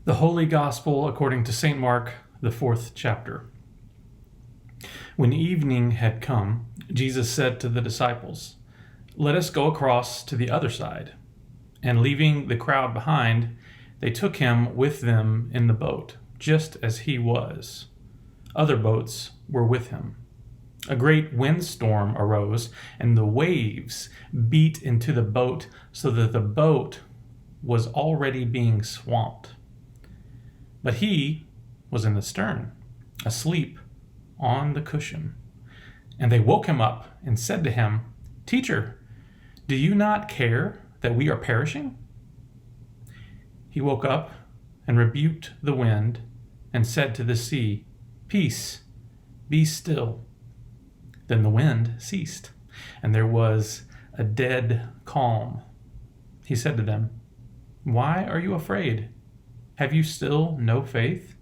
The Holy Gospel according to St. Mark, the 4th chapter. When evening had come, Jesus said to the disciples, "Let us go across to the other side." And leaving the crowd behind, they took him with them in the boat, just as he was. Other boats were with him. A great windstorm arose, and the waves beat into the boat so that the boat was already being swamped. But he was in the stern, asleep on the cushion. And they woke him up and said to him, "Teacher, do you not care that we are perishing?" He woke up and rebuked the wind and said to the sea, "Peace, be still." Then the wind ceased, and there was a dead calm. He said to them, "Why are you afraid? Have you still no faith?"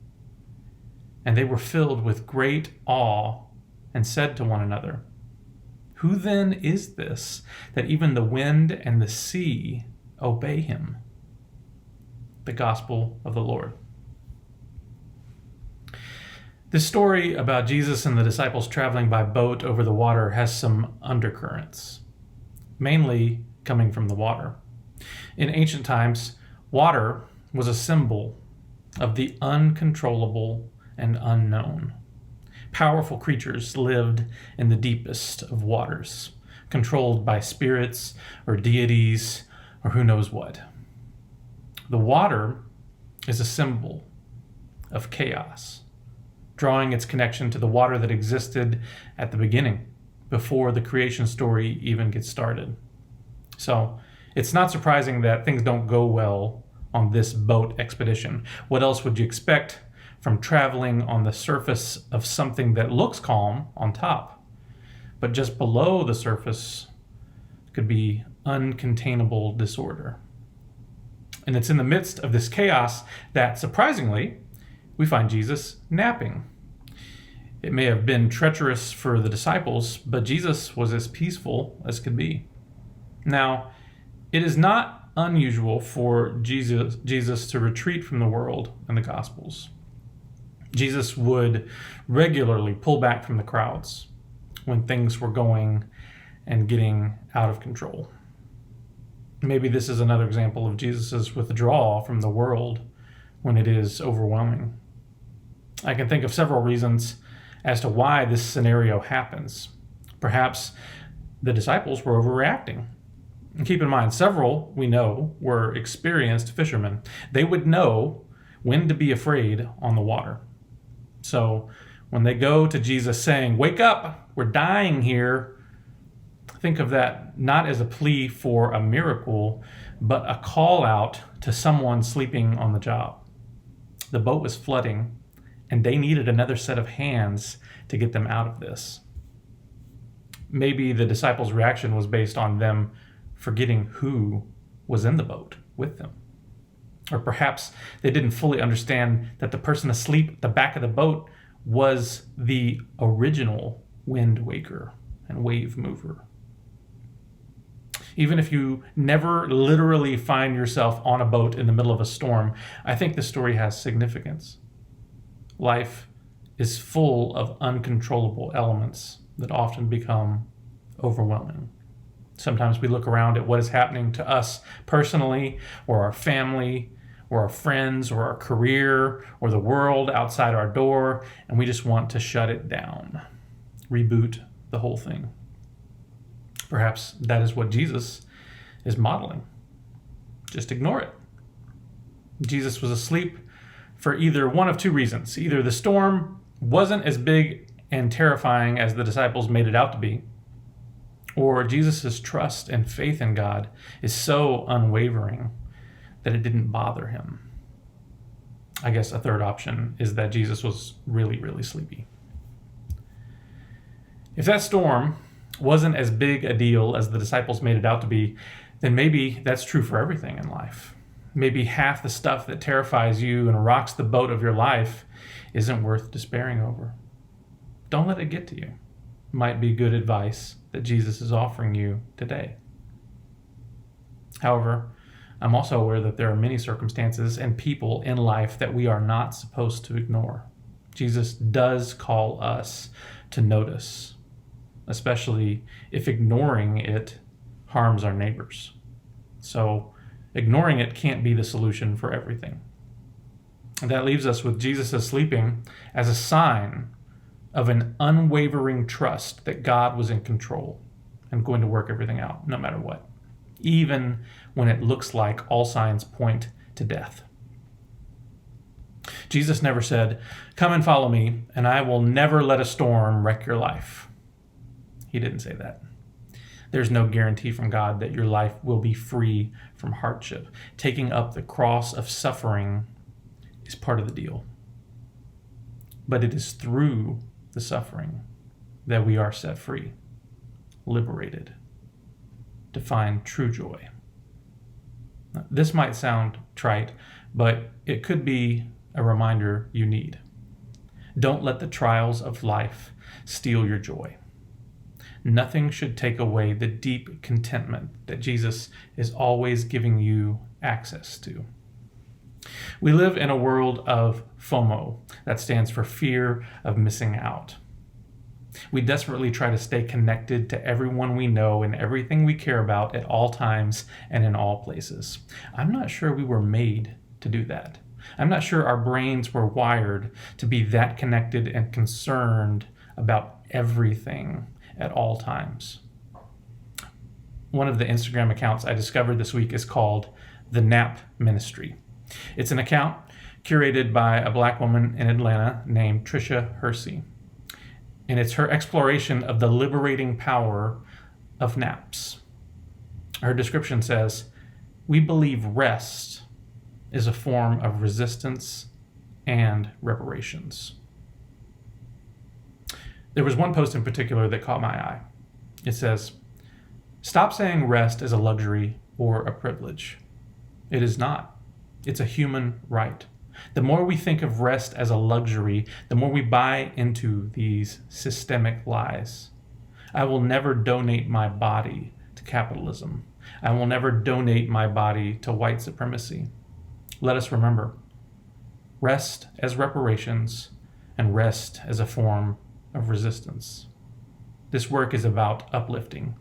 And they were filled with great awe and said to one another, "Who then is this that even the wind and the sea obey him?" The Gospel of the Lord. This story about Jesus and the disciples traveling by boat over the water has some undercurrents, mainly coming from the water. In ancient times, water was a symbol of the uncontrollable and unknown. Powerful creatures lived in the deepest of waters, controlled by spirits or deities or who knows what. The water is a symbol of chaos, drawing its connection to the water that existed at the beginning, before the creation story even gets started. So it's not surprising that things don't go well on this boat expedition. What else would you expect from traveling on the surface of something that looks calm on top, but just below the surface could be uncontainable disorder? And it's in the midst of this chaos that, surprisingly, we find Jesus napping. It may have been treacherous for the disciples, but Jesus was as peaceful as could be. Now, it is not unusual for Jesus to retreat from the world in the Gospels. Jesus would regularly pull back from the crowds when things were going and getting out of control. Maybe this is another example of Jesus' withdrawal from the world when it is overwhelming. I can think of several reasons as to why this scenario happens. Perhaps the disciples were overreacting. And keep in mind, several, we know, were experienced fishermen. They would know when to be afraid on the water. So when they go to Jesus saying, "Wake up, we're dying here," think of that not as a plea for a miracle, but a call out to someone sleeping on the job. The boat was flooding, and they needed another set of hands to get them out of this. Maybe the disciples' reaction was based on them forgetting who was in the boat with them. Or perhaps they didn't fully understand that the person asleep at the back of the boat was the original wind waker and wave mover. Even if you never literally find yourself on a boat in the middle of a storm, I think this story has significance. Life is full of uncontrollable elements that often become overwhelming. Sometimes we look around at what is happening to us personally, or our family, or our friends, or our career, or the world outside our door, and we just want to shut it down, reboot the whole thing. Perhaps that is what Jesus is modeling. Just ignore it. Jesus was asleep for either one of two reasons. Either the storm wasn't as big and terrifying as the disciples made it out to be, or Jesus' trust and faith in God is so unwavering that it didn't bother him. I guess a third option is that Jesus was really, really sleepy. If that storm wasn't as big a deal as the disciples made it out to be, then maybe that's true for everything in life. Maybe half the stuff that terrifies you and rocks the boat of your life isn't worth despairing over. Don't let it get to you. Might be good advice that Jesus is offering you today. However, I'm also aware that there are many circumstances and people in life that we are not supposed to ignore. Jesus does call us to notice, especially if ignoring it harms our neighbors. So ignoring it can't be the solution for everything. And that leaves us with Jesus sleeping as a sign of an unwavering trust that God was in control and going to work everything out no matter what, even when it looks like all signs point to death. Jesus never said, "Come and follow me, and I will never let a storm wreck your life." He didn't say that. There's no guarantee from God that your life will be free from hardship. Taking up the cross of suffering is part of the deal. But it is through the suffering that we are set free, liberated, to find true joy. Now, this might sound trite, but it could be a reminder you need. Don't let the trials of life steal your joy. Nothing should take away the deep contentment that Jesus is always giving you access to. We live in a world of FOMO, that stands for fear of missing out. We desperately try to stay connected to everyone we know and everything we care about at all times and in all places. I'm not sure we were made to do that. I'm not sure our brains were wired to be that connected and concerned about everything at all times. One of the Instagram accounts I discovered this week is called The Nap Ministry. It's an account curated by a Black woman in Atlanta named Trisha Hersey. And it's her exploration of the liberating power of naps. Her description says, "We believe rest is a form of resistance and reparations." There was one post in particular that caught my eye. It says, "Stop saying rest is a luxury or a privilege. It is not. It's a human right. The more we think of rest as a luxury, the more we buy into these systemic lies. I will never donate my body to capitalism. I will never donate my body to white supremacy. Let us remember, rest as reparations and rest as a form of resistance. This work is about uplifting.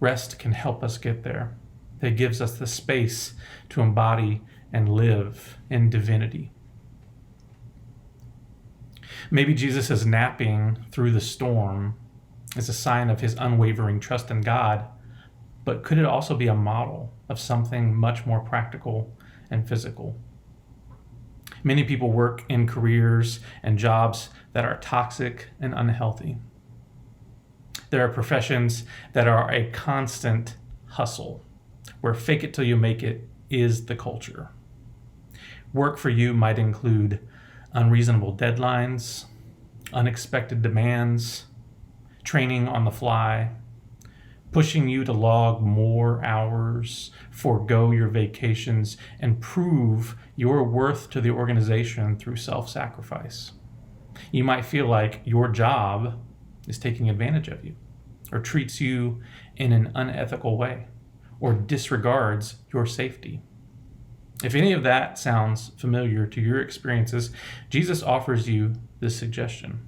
Rest can help us get there. It gives us the space to embody and live in divinity." Maybe Jesus' napping through the storm is a sign of his unwavering trust in God, but could it also be a model of something much more practical and physical? Many people work in careers and jobs that are toxic and unhealthy. There are professions that are a constant hustle, where fake it till you make it is the culture. Work for you might include unreasonable deadlines, unexpected demands, training on the fly, pushing you to log more hours, forego your vacations, and prove your worth to the organization through self-sacrifice. You might feel like your job is taking advantage of you, or treats you in an unethical way, or disregards your safety. If any of that sounds familiar to your experiences, Jesus offers you this suggestion.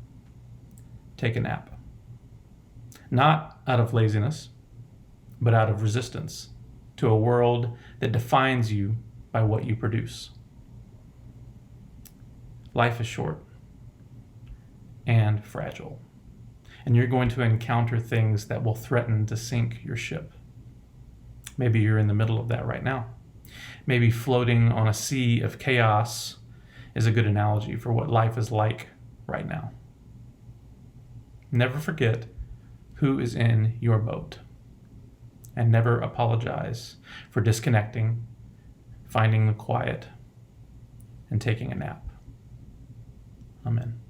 Take a nap. Not out of laziness, but out of resistance to a world that defines you by what you produce. Life is short and fragile, and you're going to encounter things that will threaten to sink your ship. Maybe you're in the middle of that right now. Maybe floating on a sea of chaos is a good analogy for what life is like right now. Never forget who is in your boat, and never apologize for disconnecting, finding the quiet, and taking a nap. Amen.